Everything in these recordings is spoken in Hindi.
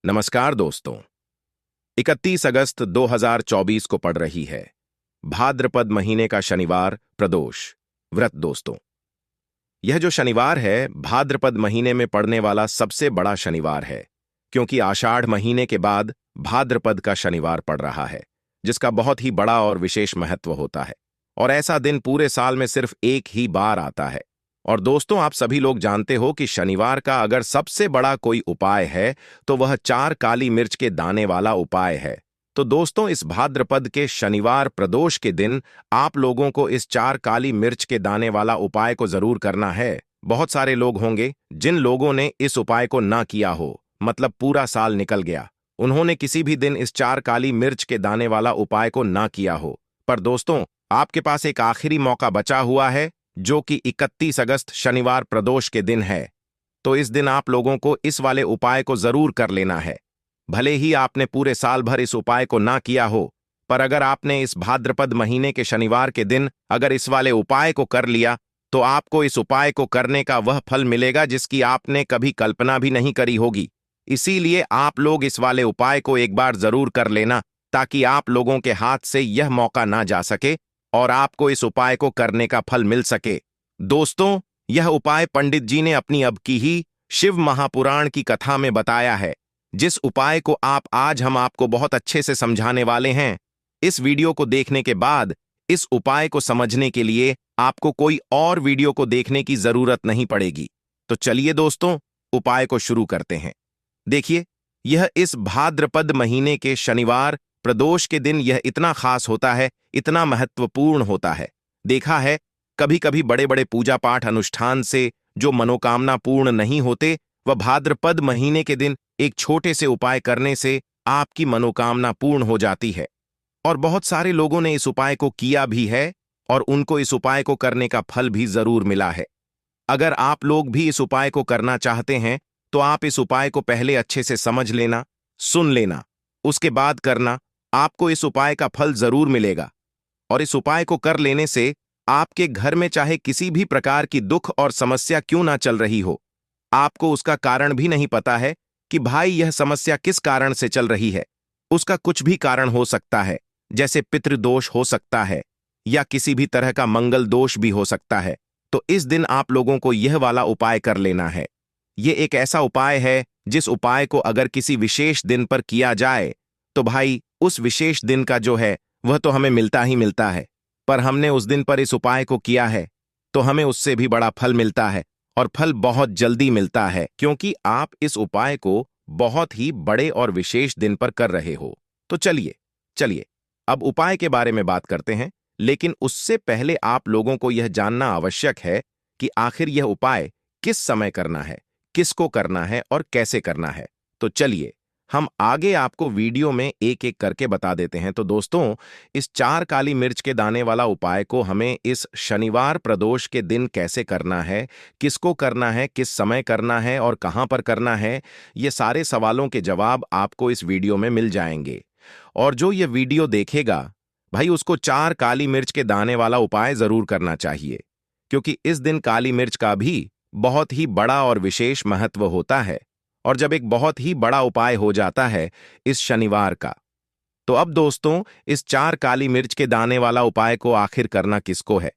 नमस्कार दोस्तों। 31 अगस्त 2024 को पड़ रही है भाद्रपद महीने का शनिवार प्रदोष व्रत। दोस्तों, यह जो शनिवार है भाद्रपद महीने में पड़ने वाला सबसे बड़ा शनिवार है, क्योंकि आषाढ़ महीने के बाद भाद्रपद का शनिवार पड़ रहा है, जिसका बहुत ही बड़ा और विशेष महत्व होता है। और ऐसा दिन पूरे साल में सिर्फ एक ही बार आता है। और दोस्तों, आप सभी लोग जानते हो कि शनिवार का अगर सबसे बड़ा कोई उपाय है तो वह 4 काली मिर्च के दाने वाला उपाय है। तो दोस्तों, इस भाद्रपद के शनिवार प्रदोष के दिन आप लोगों को इस 4 काली मिर्च के दाने वाला उपाय को जरूर करना है। बहुत सारे लोग होंगे जिन लोगों ने इस उपाय को ना किया हो, मतलब पूरा साल निकल गया, उन्होंने किसी भी दिन इस 4 काली मिर्च के दाने वाला उपाय को ना किया हो। पर दोस्तों, आपके पास एक आखिरी मौका बचा हुआ है, जो कि 31 अगस्त शनिवार प्रदोष के दिन है। तो इस दिन आप लोगों को इस वाले उपाय को जरूर कर लेना है। भले ही आपने पूरे साल भर इस उपाय को ना किया हो, पर अगर आपने इस भाद्रपद महीने के शनिवार के दिन अगर इस वाले उपाय को कर लिया, तो आपको इस उपाय को करने का वह फल मिलेगा जिसकी आपने कभी कल्पना भी नहीं करी होगी। इसीलिए आप लोग इस वाले उपाय को एक बार जरूर कर लेना, ताकि आप लोगों के हाथ से यह मौका ना जा सके और आपको इस उपाय को करने का फल मिल सके। दोस्तों, यह उपाय पंडित जी ने अपनी अब की ही शिव महापुराण की कथा में बताया है, जिस उपाय को आज हम आपको बहुत अच्छे से समझाने वाले हैं। इस वीडियो को देखने के बाद इस उपाय को समझने के लिए आपको कोई और वीडियो को देखने की जरूरत नहीं पड़ेगी। तो चलिए दोस्तों, उपाय को शुरू करते हैं। देखिए, यह इस भाद्रपद महीने के शनिवार प्रदोष के दिन यह इतना खास होता है, इतना महत्वपूर्ण होता है। देखा है, कभी कभी बड़े बड़े पूजा पाठ अनुष्ठान से जो मनोकामना पूर्ण नहीं होते, वह भाद्रपद महीने के दिन एक छोटे से उपाय करने से आपकी मनोकामना पूर्ण हो जाती है। और बहुत सारे लोगों ने इस उपाय को किया भी है और उनको इस उपाय को करने का फल भी जरूर मिला है। अगर आप लोग भी इस उपाय को करना चाहते हैं, तो आप इस उपाय को पहले अच्छे से समझ लेना, सुन लेना, उसके बाद करना। आपको इस उपाय का फल जरूर मिलेगा। और इस उपाय को कर लेने से आपके घर में चाहे किसी भी प्रकार की दुख और समस्या क्यों ना चल रही हो, आपको उसका कारण भी नहीं पता है कि भाई यह समस्या किस कारण से चल रही है। उसका कुछ भी कारण हो सकता है, जैसे पितृदोष हो सकता है या किसी भी तरह का मंगल दोष भी हो सकता है। तो इस दिन आप लोगों को यह वाला उपाय कर लेना है। यह एक ऐसा उपाय है जिस उपाय को अगर किसी विशेष दिन पर किया जाए, तो भाई उस विशेष दिन का जो है वह तो हमें मिलता ही मिलता है। पर हमने उस दिन पर इस उपाय को किया है तो हमें उससे भी बड़ा फल मिलता है, और फल बहुत जल्दी मिलता है, क्योंकि आप इस उपाय को बहुत ही बड़े और विशेष दिन पर कर रहे हो। तो चलिए अब उपाय के बारे में बात करते हैं। लेकिन उससे पहले आप लोगों को यह जानना आवश्यक है कि आखिर यह उपाय किस समय करना है, किसको करना है और कैसे करना है। तो चलिए हम आगे आपको वीडियो में एक एक करके बता देते हैं। तो दोस्तों, इस 4 काली मिर्च के दाने वाला उपाय को हमें इस शनिवार प्रदोष के दिन कैसे करना है, किसको करना है, किस समय करना है और कहां पर करना है, ये सारे सवालों के जवाब आपको इस वीडियो में मिल जाएंगे। और जो ये वीडियो देखेगा भाई, उसको 4 काली मिर्च के दाने वाला उपाय जरूर करना चाहिए, क्योंकि इस दिन काली मिर्च का भी बहुत ही बड़ा और विशेष महत्व होता है। और जब एक बहुत ही बड़ा उपाय हो जाता है इस शनिवार का, तो अब दोस्तों, इस 4 काली मिर्च के दाने वाला उपाय को आखिर करना किसको है,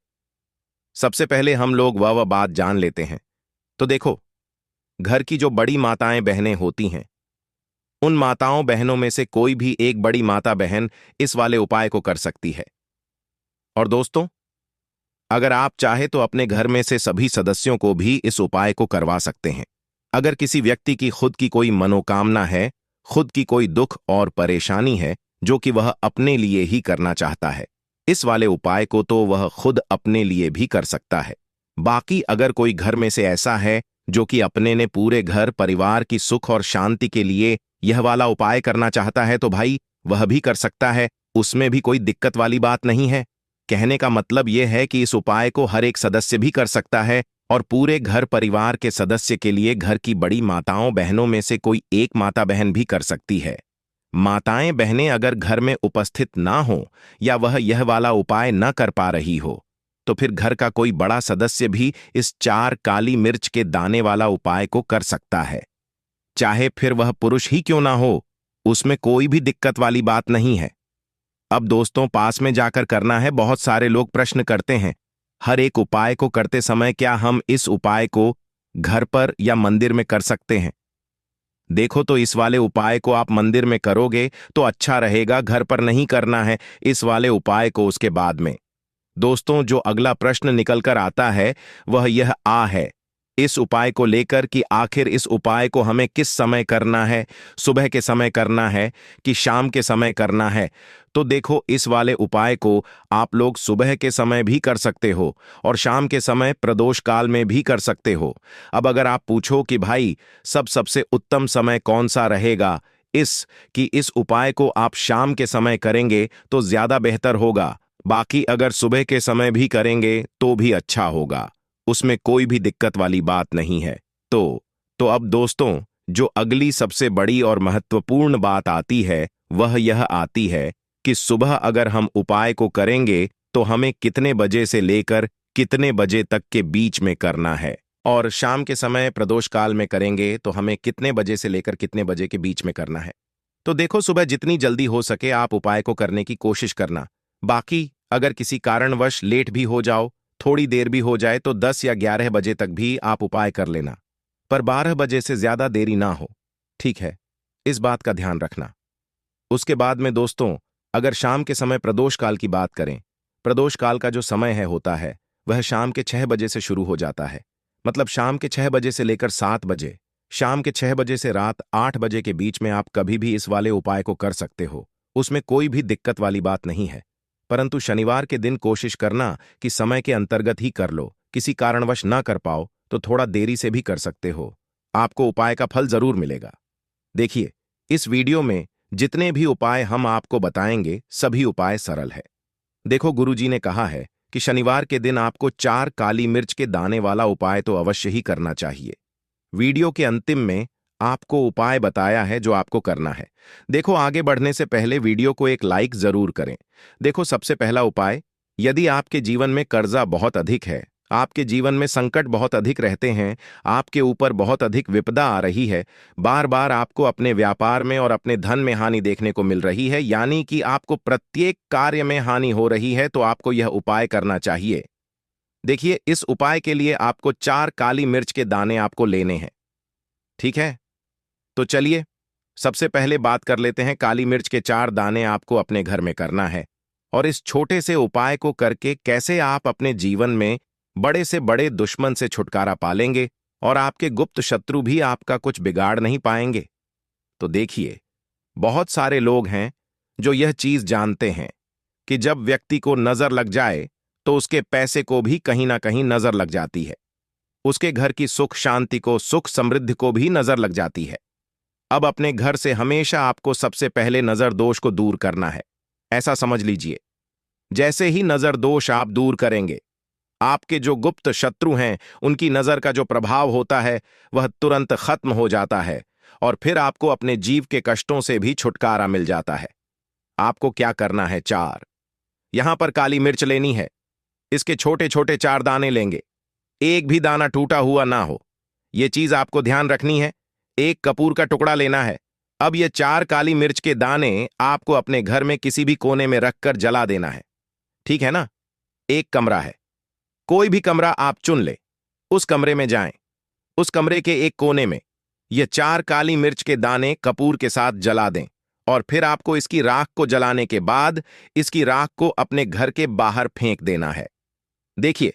सबसे पहले हम लोग वह बात जान लेते हैं। तो देखो, घर की जो बड़ी माताएं बहनें होती हैं, उन माताओं बहनों में से कोई भी एक बड़ी माता बहन इस वाले उपाय को कर सकती है। और दोस्तों, अगर आप चाहे तो अपने घर में से सभी सदस्यों को भी इस उपाय को करवा सकते हैं। अगर किसी व्यक्ति की खुद की कोई मनोकामना है, खुद की कोई दुख और परेशानी है जो कि वह अपने लिए ही करना चाहता है, इस वाले उपाय को तो वह खुद अपने लिए भी कर सकता है। बाकी अगर कोई घर में से ऐसा है जो कि अपने ने पूरे घर परिवार की सुख और शांति के लिए यह वाला उपाय करना चाहता है, तो भाई वह भी कर सकता है। उसमें भी कोई दिक्कत वाली बात नहीं है। कहने का मतलब यह है कि इस उपाय को हर एक सदस्य भी कर सकता है, और पूरे घर परिवार के सदस्य के लिए घर की बड़ी माताओं बहनों में से कोई एक माता बहन भी कर सकती है। माताएं बहनें अगर घर में उपस्थित ना हो या वह यह वाला उपाय न कर पा रही हो, तो फिर घर का कोई बड़ा सदस्य भी इस 4 काली मिर्च के दाने वाला उपाय को कर सकता है। चाहे फिर वह पुरुष ही क्यों ना हो, उसमें कोई भी दिक्कत वाली बात नहीं है। अब दोस्तों, पास में जाकर करना है। बहुत सारे लोग प्रश्न करते हैं, हर एक उपाय को करते समय क्या हम इस उपाय को घर पर या मंदिर में कर सकते हैं? देखो, तो इस वाले उपाय को आप मंदिर में करोगे तो अच्छा रहेगा, घर पर नहीं करना है इस वाले उपाय को उसके बाद में। दोस्तों, जो अगला प्रश्न निकल कर आता है वह यह है इस उपाय को लेकर कि आखिर इस उपाय को हमें किस समय करना है, सुबह के समय करना है कि शाम के समय करना है। तो देखो, इस वाले उपाय को आप लोग सुबह के समय भी कर सकते हो और शाम के समय प्रदोष काल में भी कर सकते हो। अब अगर आप पूछो कि भाई सबसे उत्तम समय कौन सा रहेगा इस उपाय को आप शाम के समय करेंगे तो ज्यादा बेहतर होगा। बाकी अगर सुबह के समय भी करेंगे तो भी अच्छा होगा, उसमें कोई भी दिक्कत वाली बात नहीं है। तो अब दोस्तों, जो अगली सबसे बड़ी और महत्वपूर्ण बात आती है वह यह आती है कि सुबह अगर हम उपाय को करेंगे तो हमें कितने बजे से लेकर कितने बजे तक के बीच में करना है, और शाम के समय प्रदोष काल में करेंगे तो हमें कितने बजे से लेकर कितने बजे के बीच में करना है। तो देखो, सुबह जितनी जल्दी हो सके आप उपाय को करने की कोशिश करना। बाकी अगर किसी कारणवश लेट भी हो जाओ, थोड़ी देर भी हो जाए, तो 10 या 11 बजे तक भी आप उपाय कर लेना, पर 12 बजे से ज्यादा देरी ना हो। ठीक है, इस बात का ध्यान रखना। उसके बाद में दोस्तों, अगर शाम के समय प्रदोष काल की बात करें, प्रदोष काल का जो समय होता है वह शाम के 6 बजे से शुरू हो जाता है। मतलब शाम के 6 बजे से लेकर 7 बजे, शाम के 6 बजे से रात 8 बजे के बीच में आप कभी भी इस वाले उपाय को कर सकते हो, उसमें कोई भी दिक्कत वाली बात नहीं है। परंतु शनिवार के दिन कोशिश करना कि समय के अंतर्गत ही कर लो। किसी कारणवश ना कर पाओ तो थोड़ा देरी से भी कर सकते हो, आपको उपाय का फल जरूर मिलेगा। देखिए, इस वीडियो में जितने भी उपाय हम आपको बताएंगे सभी उपाय सरल है। देखो, गुरुजी ने कहा है कि शनिवार के दिन आपको 4 काली मिर्च के दाने वाला उपाय तो अवश्य ही करना चाहिए। वीडियो के अंतिम में आपको उपाय बताया है जो आपको करना है। देखो, आगे बढ़ने से पहले वीडियो को एक लाइक जरूर करें। देखो, सबसे पहला उपाय, यदि आपके जीवन में कर्जा बहुत अधिक है, आपके जीवन में संकट बहुत अधिक रहते हैं, आपके ऊपर बहुत अधिक विपदा आ रही है, बार बार आपको अपने व्यापार में और अपने धन में हानि देखने को मिल रही है, यानी कि आपको प्रत्येक कार्य में हानि हो रही है, तो आपको यह उपाय करना चाहिए। देखिए, इस उपाय के लिए आपको 4 काली मिर्च के दाने आपको लेने हैं। ठीक है, तो चलिए सबसे पहले बात कर लेते हैं। काली मिर्च के 4 दाने आपको अपने घर में करना है, और इस छोटे से उपाय को करके कैसे आप अपने जीवन में बड़े से बड़े दुश्मन से छुटकारा पालेंगे और आपके गुप्त शत्रु भी आपका कुछ बिगाड़ नहीं पाएंगे। तो देखिए, बहुत सारे लोग हैं जो यह चीज जानते हैं कि जब व्यक्ति को नजर लग जाए तो उसके पैसे को भी कहीं ना कहीं नजर लग जाती है, उसके घर की सुख शांति को, सुख समृद्धि को भी नजर लग जाती है। अब अपने घर से हमेशा आपको सबसे पहले नजर दोष को दूर करना है। ऐसा समझ लीजिए, जैसे ही नजर दोष आप दूर करेंगे, आपके जो गुप्त शत्रु हैं उनकी नजर का जो प्रभाव होता है वह तुरंत खत्म हो जाता है, और फिर आपको अपने जीव के कष्टों से भी छुटकारा मिल जाता है। आपको क्या करना है, 4 यहां पर काली मिर्च लेनी है। इसके छोटे छोटे 4 दाने लेंगे, एक भी दाना टूटा हुआ ना हो, यह चीज आपको ध्यान रखनी है। एक कपूर का टुकड़ा लेना है। अब ये 4 काली मिर्च के दाने आपको अपने घर में किसी भी कोने में रखकर जला देना है। ठीक है ना? एक कमरा है, कोई भी कमरा आप चुन ले, उस कमरे में जाएं। उस कमरे के एक कोने में ये 4 काली मिर्च के दाने कपूर के साथ जला दें, और फिर आपको इसकी राख को जलाने के बाद इसकी राख को अपने घर के बाहर फेंक देना है। देखिए,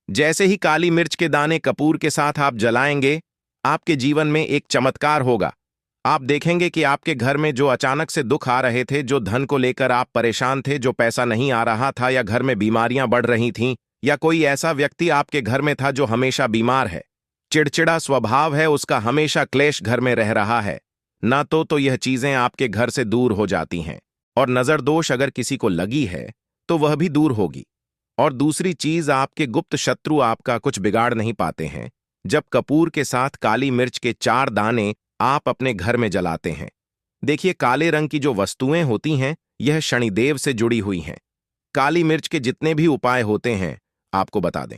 जैसे ही काली मिर्च के दाने कपूर के साथ आप जलाएंगे, आपके जीवन में एक चमत्कार होगा। आप देखेंगे कि आपके घर में जो अचानक से दुख आ रहे थे, जो धन को लेकर आप परेशान थे, जो पैसा नहीं आ रहा था, या घर में बीमारियां बढ़ रही थीं, या कोई ऐसा व्यक्ति आपके घर में था जो हमेशा बीमार है, चिड़चिड़ा स्वभाव है उसका, हमेशा क्लेश घर में रह रहा है ना, तो यह चीजें आपके घर से दूर हो जाती हैं। और नजर दोष अगर किसी को लगी है तो वह भी दूर होगी। और दूसरी चीज, आपके गुप्त शत्रु आपका कुछ बिगाड़ नहीं पाते हैं जब कपूर के साथ काली मिर्च के 4 दाने आप अपने घर में जलाते हैं। देखिए, काले रंग की जो वस्तुएं होती हैं यह शनिदेव से जुड़ी हुई हैं। काली मिर्च के जितने भी उपाय होते हैं आपको बता दें,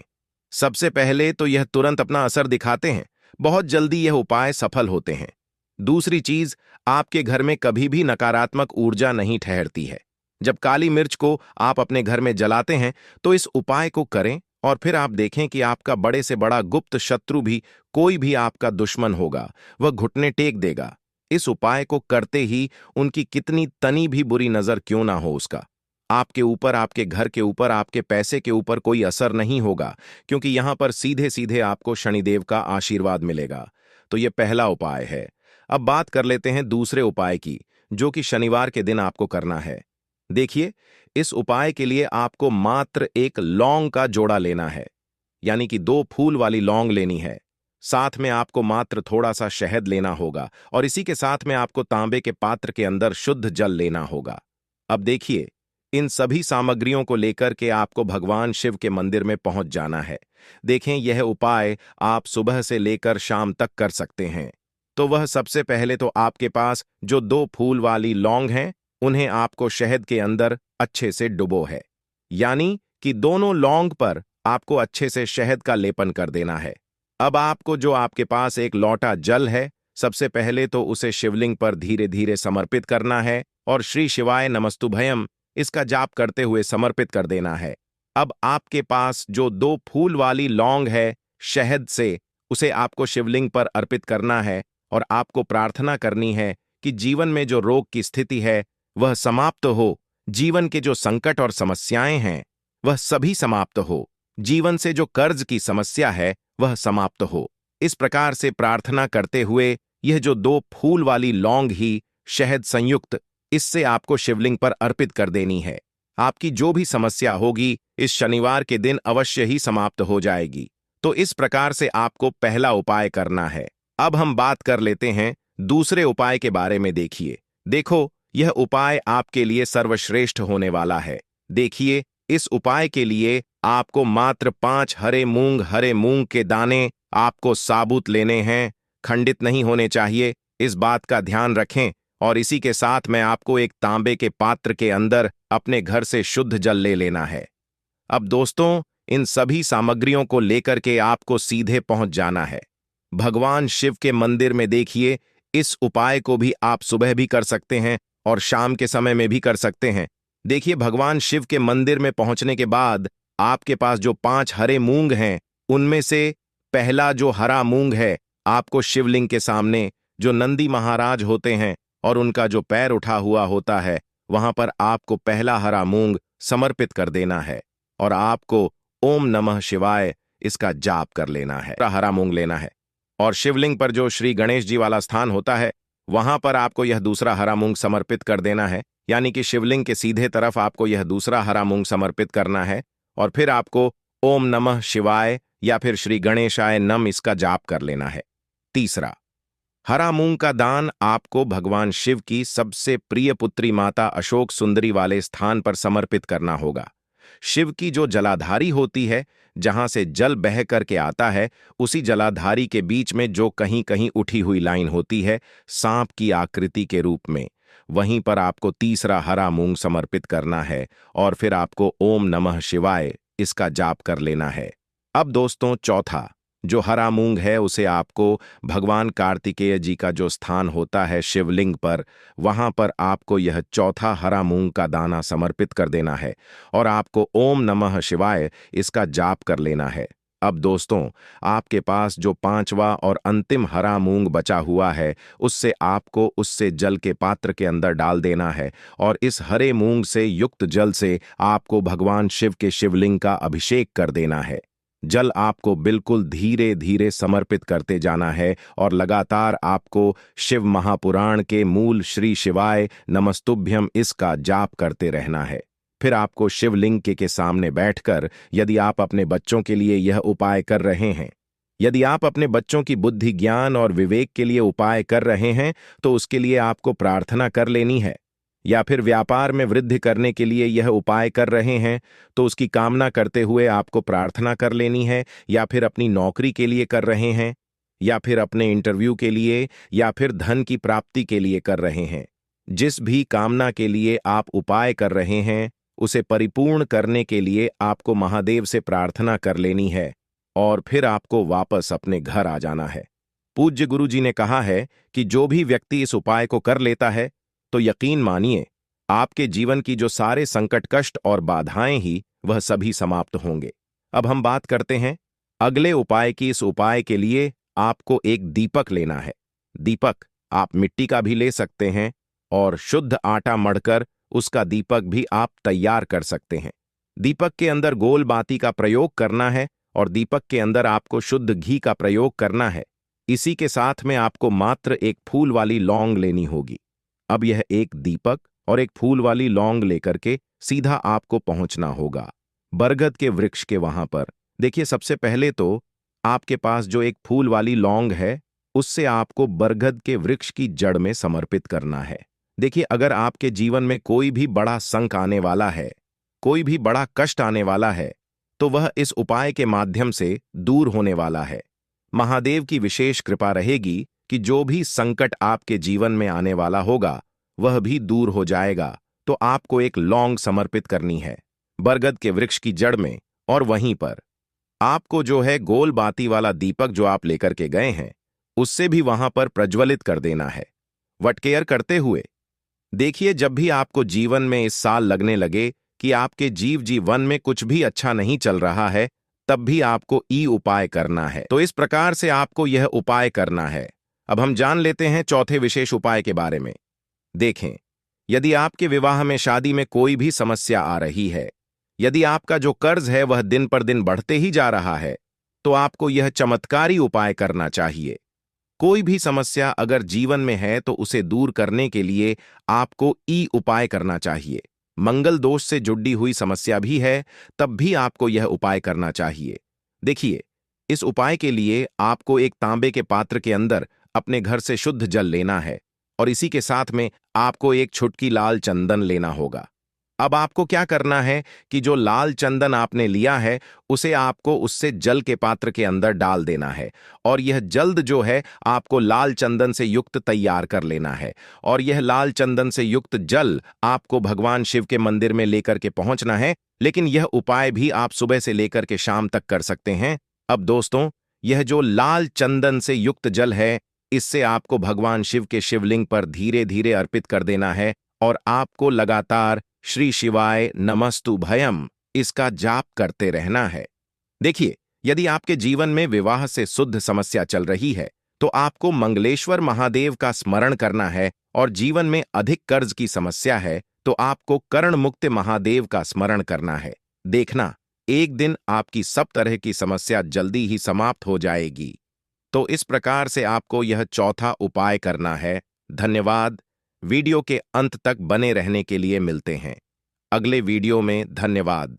सबसे पहले तो यह तुरंत अपना असर दिखाते हैं, बहुत जल्दी यह उपाय सफल होते हैं। दूसरी चीज, आपके घर में कभी भी नकारात्मक ऊर्जा नहीं ठहरती है। जब काली मिर्च को आप अपने घर में जलाते हैं तो इस उपाय को करें और फिर आप देखें कि आपका बड़े से बड़ा गुप्त शत्रु भी, कोई भी आपका दुश्मन होगा, वह घुटने टेक देगा। इस उपाय को करते ही उनकी कितनी तनी भी बुरी नजर क्यों ना हो, उसका आपके ऊपर, आपके घर के ऊपर, आपके पैसे के ऊपर कोई असर नहीं होगा, क्योंकि यहां पर सीधे सीधे आपको शनिदेव का आशीर्वाद मिलेगा। तो यह पहला उपाय है। अब बात कर लेते हैं दूसरे उपाय की, जो कि शनिवार के दिन आपको करना है। देखिए, इस उपाय के लिए आपको मात्र एक लौंग का जोड़ा लेना है, यानी कि 2 फूल वाली लौंग लेनी है। साथ में आपको मात्र थोड़ा सा शहद लेना होगा और इसी के साथ में आपको तांबे के पात्र के अंदर शुद्ध जल लेना होगा। अब देखिए, इन सभी सामग्रियों को लेकर के आपको भगवान शिव के मंदिर में पहुंच जाना है। देखें, यह उपाय आप सुबह से लेकर शाम तक कर सकते हैं। तो वह सबसे पहले तो आपके पास जो 2 फूल वाली लौंग हैं, उन्हें आपको शहद के अंदर अच्छे से डुबो है, यानी कि दोनों लौंग पर आपको अच्छे से शहद का लेपन कर देना है। अब आपको जो आपके पास एक लोटा जल है, सबसे पहले तो उसे शिवलिंग पर धीरे धीरे समर्पित करना है और श्री शिवाय नमस्तुभयम इसका जाप करते हुए समर्पित कर देना है। अब आपके पास जो 2 फूल वाली लौंग है, शहद से उसे आपको शिवलिंग पर अर्पित करना है और आपको प्रार्थना करनी है कि जीवन में जो रोग की स्थिति है वह समाप्त हो, जीवन के जो संकट और समस्याएं हैं वह सभी समाप्त हो, जीवन से जो कर्ज की समस्या है वह समाप्त हो। इस प्रकार से प्रार्थना करते हुए यह जो 2 फूल वाली लौंग ही शहद संयुक्त, इससे आपको शिवलिंग पर अर्पित कर देनी है। आपकी जो भी समस्या होगी इस शनिवार के दिन अवश्य ही समाप्त हो जाएगी। तो इस प्रकार से आपको पहला उपाय करना है। अब हम बात कर लेते हैं दूसरे उपाय के बारे में। देखो, यह उपाय आपके लिए सर्वश्रेष्ठ होने वाला है। देखिए, इस उपाय के लिए आपको मात्र 5 हरे मूंग के दाने आपको साबुत लेने हैं, खंडित नहीं होने चाहिए, इस बात का ध्यान रखें। और इसी के साथ में आपको एक तांबे के पात्र के अंदर अपने घर से शुद्ध जल ले लेना है। अब दोस्तों, इन सभी सामग्रियों को लेकर के आपको सीधे पहुंच जाना है भगवान शिव के मंदिर में। देखिए, इस उपाय को भी आप सुबह भी कर सकते हैं और शाम के समय में भी कर सकते हैं। देखिए, भगवान शिव के मंदिर में पहुंचने के बाद आपके पास जो 5 हरे मूंग हैं, उनमें से पहला जो हरा मूंग है, आपको शिवलिंग के सामने जो नंदी महाराज होते हैं और उनका जो पैर उठा हुआ होता है, वहां पर आपको पहला हरा मूंग समर्पित कर देना है और आपको ओम नमः शिवाय इसका जाप कर लेना है। हरा मूंग लेना है और शिवलिंग पर जो श्री गणेश जी वाला स्थान होता है, वहां पर आपको यह दूसरा हरा मूंग समर्पित कर देना है, यानी कि शिवलिंग के सीधे तरफ आपको यह दूसरा हरा मूंग समर्पित करना है और फिर आपको ओम नमः शिवाय या फिर श्री गणेशाय नम इसका जाप कर लेना है। तीसरा, हरा मूंग का दान आपको भगवान शिव की सबसे प्रिय पुत्री माता अशोक सुंदरी वाले स्थान पर समर्पित करना होगा। शिव की जो जलाधारी होती है, जहां से जल बह करके आता है, उसी जलाधारी के बीच में जो कहीं कहीं उठी हुई लाइन होती है सांप की आकृति के रूप में, वहीं पर आपको तीसरा हरा मूंग समर्पित करना है और फिर आपको ओम नमः शिवाय इसका जाप कर लेना है। अब दोस्तों, चौथा जो हरा मूंग है उसे आपको भगवान कार्तिकेय जी का जो स्थान होता है शिवलिंग पर, वहां पर आपको यह चौथा हरा मूंग का दाना समर्पित कर देना है और आपको ओम नमः शिवाय इसका जाप कर लेना है। अब दोस्तों, आपके पास जो 5वां और अंतिम हरा मूंग बचा हुआ है, उससे जल के पात्र के अंदर डाल देना है और इस हरे मूंग से युक्त जल से आपको भगवान शिव के शिवलिंग का अभिषेक कर देना है। जल आपको बिल्कुल धीरे धीरे समर्पित करते जाना है और लगातार आपको शिव महापुराण के मूल श्री शिवाय नमस्तुभ्यम इसका जाप करते रहना है। फिर आपको शिवलिंग के सामने बैठकर, यदि आप अपने बच्चों के लिए यह उपाय कर रहे हैं, यदि आप अपने बच्चों की बुद्धि, ज्ञान और विवेक के लिए उपाय कर रहे हैं, तो उसके लिए आपको प्रार्थना कर लेनी है। या फिर व्यापार में वृद्धि करने के लिए यह उपाय कर रहे हैं, तो उसकी कामना करते हुए आपको प्रार्थना कर लेनी है। या फिर अपनी नौकरी के लिए कर रहे हैं, या फिर अपने इंटरव्यू के लिए, या फिर धन की प्राप्ति के लिए कर रहे हैं, जिस भी कामना के लिए आप उपाय कर रहे हैं, उसे परिपूर्ण करने के लिए आपको महादेव से प्रार्थना कर लेनी है और फिर आपको वापस अपने घर आ जाना है। पूज्य गुरु जी ने कहा है कि जो भी व्यक्ति इस उपाय को कर लेता है तो यकीन मानिए आपके जीवन की जो सारे संकट कष्ट और बाधाएं ही वह सभी समाप्त होंगे। अब हम बात करते हैं अगले उपाय की। इस उपाय के लिए आपको एक दीपक लेना है। दीपक आप मिट्टी का भी ले सकते हैं और शुद्ध आटा मढ़कर उसका दीपक भी आप तैयार कर सकते हैं। दीपक के अंदर गोल बाती का प्रयोग करना है और दीपक के अंदर आपको शुद्ध घी का प्रयोग करना है। इसी के साथ में आपको मात्र एक फूल वाली लौंग लेनी होगी। अब यह एक दीपक और एक फूल वाली लौंग लेकर के सीधा आपको पहुंचना होगा बरगद के वृक्ष के वहां पर। देखिए, सबसे पहले तो आपके पास जो एक फूल वाली लौंग है उससे आपको बरगद के वृक्ष की जड़ में समर्पित करना है। देखिए, अगर आपके जीवन में कोई भी बड़ा संकट आने वाला है, कोई भी बड़ा कष्ट आने वाला है, तो वह इस उपाय के माध्यम से दूर होने वाला है। महादेव की विशेष कृपा रहेगी कि जो भी संकट आपके जीवन में आने वाला होगा वह भी दूर हो जाएगा। तो आपको एक लौंग समर्पित करनी है बरगद के वृक्ष की जड़ में, और वहीं पर आपको जो है गोल बाती वाला दीपक जो आप लेकर के गए हैं उससे भी वहां पर प्रज्वलित कर देना है वटकेयर करते हुए। देखिए, जब भी आपको जीवन में इस साल लगने लगे कि आपके जीवन में कुछ भी अच्छा नहीं चल रहा है, तब भी आपको ई उपाय करना है। तो इस प्रकार से आपको यह उपाय करना है। अब हम जान लेते हैं चौथे विशेष उपाय के बारे में। देखें, यदि आपके विवाह में शादी में कोई भी समस्या आ रही है, यदि आपका जो कर्ज है वह दिन पर दिन बढ़ते ही जा रहा है, तो आपको यह चमत्कारी उपाय करना चाहिए। कोई भी समस्या अगर जीवन में है तो उसे दूर करने के लिए आपको ई उपाय करना चाहिए। मंगल दोष से जुड़ी हुई समस्या भी है तब भी आपको यह उपाय करना चाहिए। देखिए, इस उपाय के लिए आपको एक तांबे के पात्र के अंदर अपने घर से शुद्ध जल लेना है और इसी के साथ में आपको एक छुटकी लाल चंदन लेना होगा। अब आपको क्या करना है कि जो लाल चंदन आपने लिया है उसे आपको उससे जल के पात्र के अंदर डाल देना है और यह जल्द जो है आपको लाल चंदन से युक्त तैयार कर लेना है और यह लाल चंदन से युक्त जल आपको भगवान शिव के मंदिर में लेकर के पहुंचना है। लेकिन यह उपाय भी आप सुबह से लेकर के शाम तक कर सकते हैं। अब दोस्तों, यह जो लाल चंदन से युक्त जल है इससे आपको भगवान शिव के शिवलिंग पर धीरे धीरे अर्पित कर देना है और आपको लगातार श्री शिवाय नमस्तु भयम इसका जाप करते रहना है। देखिए, यदि आपके जीवन में विवाह से शुद्ध समस्या चल रही है तो आपको मंगलेश्वर महादेव का स्मरण करना है और जीवन में अधिक कर्ज की समस्या है तो आपको कर्ण मुक्त महादेव का स्मरण करना है। देखना, एक दिन आपकी सब तरह की समस्या जल्दी ही समाप्त हो जाएगी। तो इस प्रकार से आपको यह चौथा उपाय करना है। धन्यवाद। वीडियो के अंत तक बने रहने के लिए मिलते हैं अगले वीडियो में। धन्यवाद।